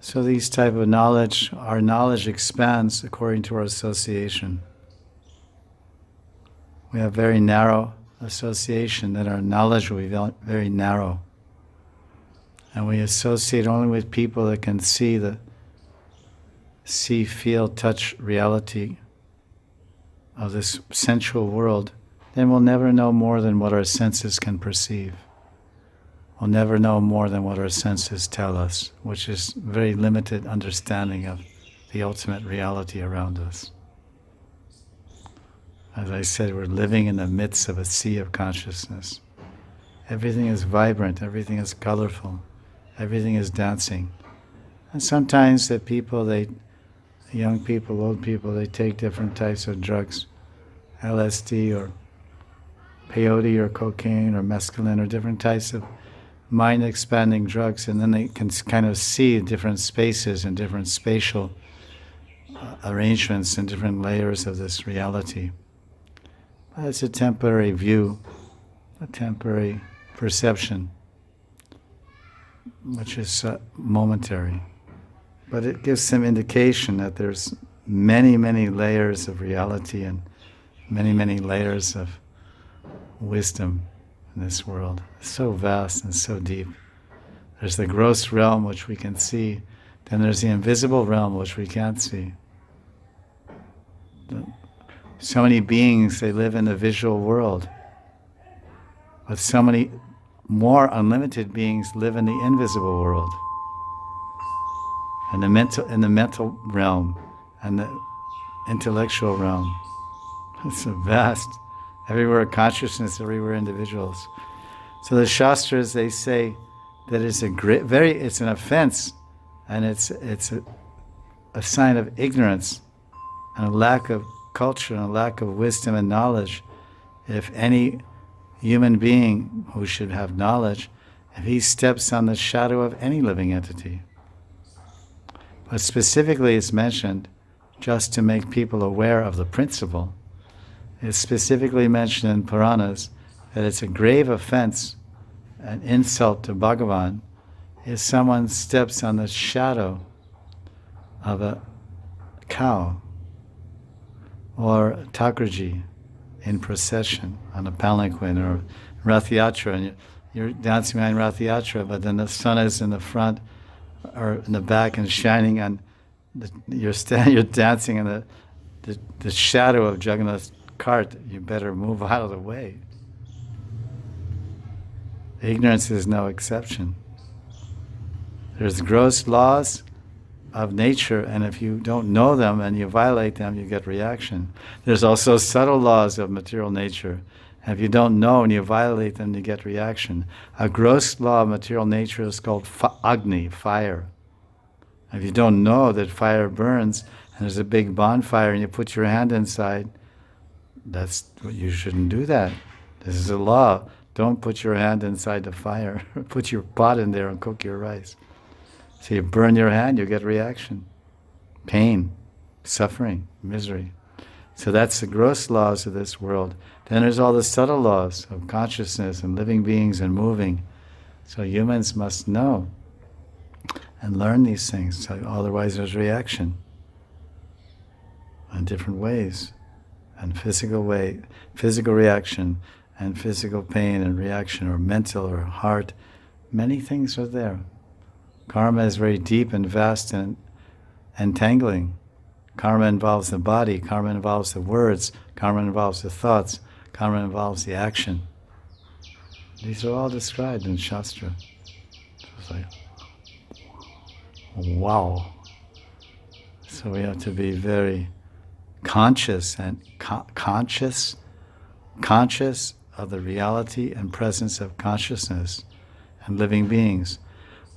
So these type of knowledge, our knowledge expands according to our association. We have very narrow association, then our knowledge will be very narrow. And we associate only with people that can see, feel, touch reality of this sensual world. Then we'll never know more than what our senses can perceive. We'll never know more than what our senses tell us, which is very limited understanding of the ultimate reality around us. As I said, we're living in the midst of a sea of consciousness. Everything is vibrant, everything is colorful, everything is dancing. And sometimes the people, young people, old people, they take different types of drugs, LSD or peyote or cocaine or mescaline or different types of mind-expanding drugs, and then they can kind of see different spaces and different spatial arrangements and different layers of this reality. But it's a temporary view, a temporary perception, which is momentary. But it gives some indication that there's many, many layers of reality and many, many layers of wisdom in this world. It's so vast and so deep. There's the gross realm which we can see, then there's the invisible realm which we can't see. So many beings, they live in the visual world, but so many more unlimited beings live in the invisible world, in the mental realm and the intellectual realm. It's a vast. Everywhere consciousness, everywhere individuals. So the Shastras, they say that it's it's an offense, and it's a sign of ignorance and a lack of culture and a lack of wisdom and knowledge. If any human being who should have knowledge, if he steps on the shadow of any living entity. But specifically it's mentioned just to make people aware of the principle. It's specifically mentioned in Puranas that it's a grave offense, an insult to Bhagavan, if someone steps on the shadow of a cow or Thakurji in procession on a palanquin or Rath Yatra, and you're dancing behind Rath Yatra, but then the sun is in the front or in the back and shining on you're dancing in the shadow of Jagannath's cart. You better move out of the way. Ignorance is no exception. There's gross laws of nature, and if you don't know them and you violate them, you get reaction. There's also subtle laws of material nature. And if you don't know and you violate them, you get reaction. A gross law of material nature is called Agni, fire. If you don't know that fire burns and there's a big bonfire and you put your hand inside, you shouldn't do that. This is a law. Don't put your hand inside the fire. Put your pot in there and cook your rice. So you burn your hand, you get reaction. Pain, suffering, misery. So that's the gross laws of this world. Then there's all the subtle laws of consciousness and living beings and moving. So humans must know and learn these things. So otherwise there's reaction in different ways. And physical reaction, and physical pain and reaction, or mental or heart. Many things are there. Karma is very deep and vast and entangling. Karma involves the body, karma involves the words, karma involves the thoughts, karma involves the action. These are all described in Shastra. It's like, wow. So we have to be very conscious and conscious of the reality and presence of consciousness and living beings.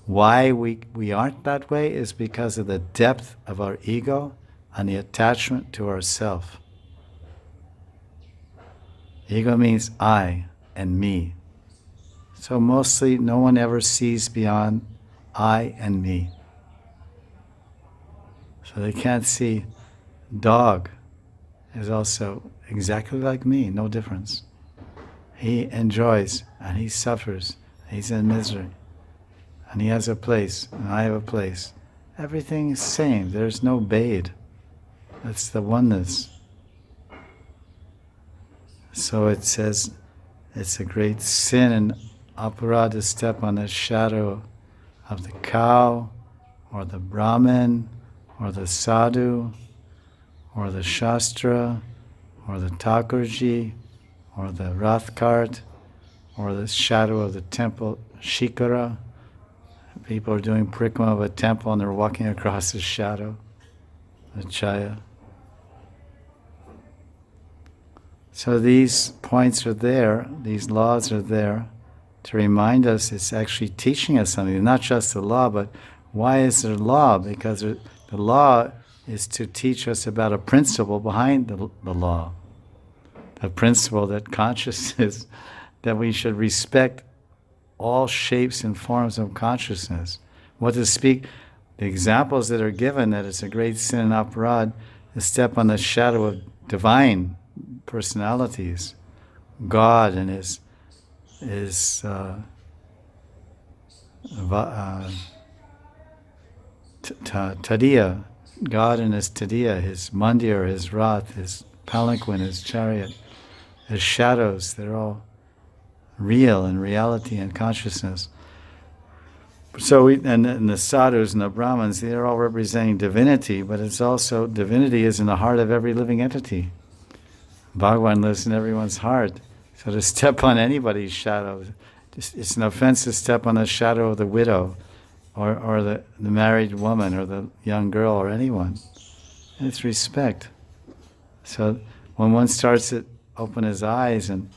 Why we aren't that way is because of the depth of our ego and the attachment to ourself. Ego means I and me. So mostly no one ever sees beyond I and me. So they can't see dog is also exactly like me, no difference. He enjoys and he suffers, he's in misery. And he has a place, and I have a place. everything is same. There's no bade. That's the oneness. So it says it's a great sin and aparad to step on the shadow of the cow, or the Brahmin, or the sadhu, or the shastra, or the Thakurji, or the rath cart, or the shadow of the temple shikara. People are doing parikrama of a temple and they're walking across the shadow, the chaya. So these points are there, these laws are there to remind us it's actually teaching us something. Not just the law, but why is there law? Because the law is to teach us about a principle behind the law. The principle that consciousness, that we should respect all shapes and forms of consciousness. What to speak, the examples that are given, that it's a great sin and aparad, to step on the shadow of divine personalities, God and his tadiya, God and his tadiya, his mandir, his rath, his palanquin, his chariot, his shadows, they're all real in reality and consciousness. So and the sadhus and the brahmins, they're all representing divinity, but it's also, divinity is in the heart of every living entity. Bhagavan lives in everyone's heart. So to step on anybody's shadow, it's an offense to step on the shadow of the widow, or the married woman, or the young girl, or anyone. It's respect. So when one starts to open his eyes, and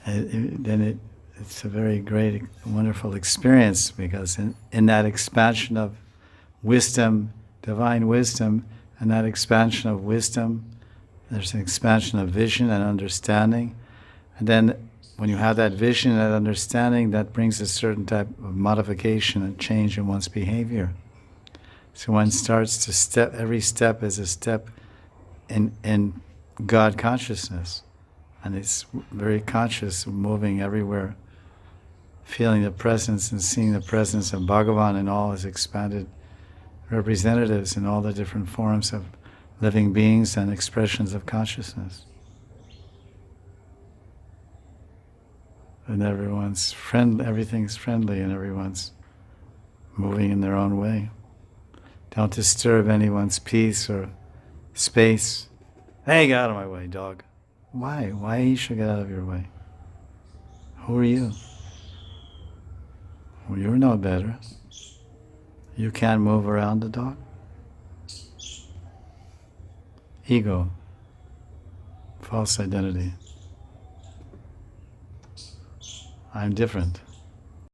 then it's a very great, wonderful experience, because in that expansion of wisdom, divine wisdom, and that expansion of wisdom, there's an expansion of vision and understanding. And then when you have that vision and that understanding, that brings a certain type of modification and change in one's behavior. So one starts to step, every step is a step in God consciousness. And it's very conscious, moving everywhere, feeling the presence and seeing the presence of Bhagavan and all his expanded representatives in all the different forms of living beings and expressions of consciousness. And everyone's everything's friendly, and everyone's moving in their own way. Don't disturb anyone's peace or space. Hey, get out of my way, dog. Why? Why he should get out of your way? Who are you? Well, you're no better. You can't move around the dog. Ego, false identity. I'm different.